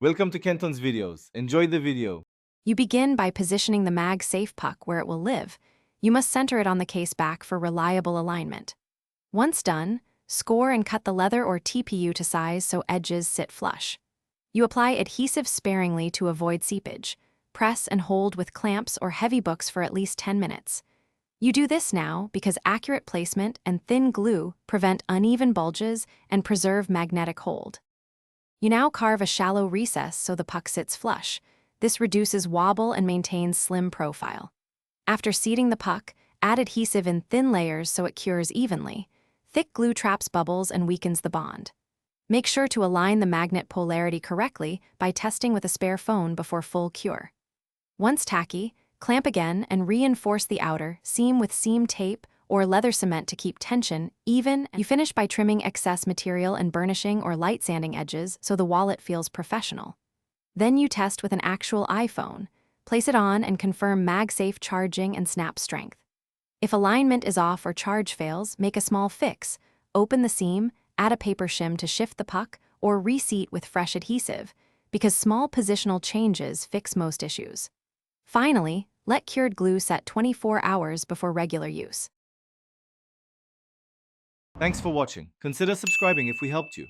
Welcome to Kenton's videos. Enjoy the video. You begin by positioning the Magsafe puck where it will live. You must center it on the case back for reliable alignment. Once done, score and cut the leather or TPU to size so edges sit flush. You apply adhesive sparingly to avoid seepage. Press and hold with clamps or heavy books for at least 10 minutes. You do this now because accurate placement and thin glue prevent uneven bulges and preserve magnetic hold. You now carve a shallow recess so the puck sits flush. This reduces wobble and maintains slim profile. After seating the puck, add adhesive in thin layers so it cures evenly. Thick glue traps bubbles and weakens the bond. Make sure to align the magnet polarity correctly by testing with a spare phone before full cure. Once tacky, clamp again and reinforce the outer seam with seam tape or leather cement to keep tension even. You finish by trimming excess material and burnishing or light sanding edges so the wallet feels professional. Then you test with an actual iPhone. Place it on and confirm MagSafe charging and snap strength. If alignment is off or charge fails, make a small fix. Open the seam, add a paper shim to shift the puck, or reseat with fresh adhesive, because small positional changes fix most issues. Finally, let cured glue set 24 hours before regular use. Thanks for watching. Consider subscribing if we helped you.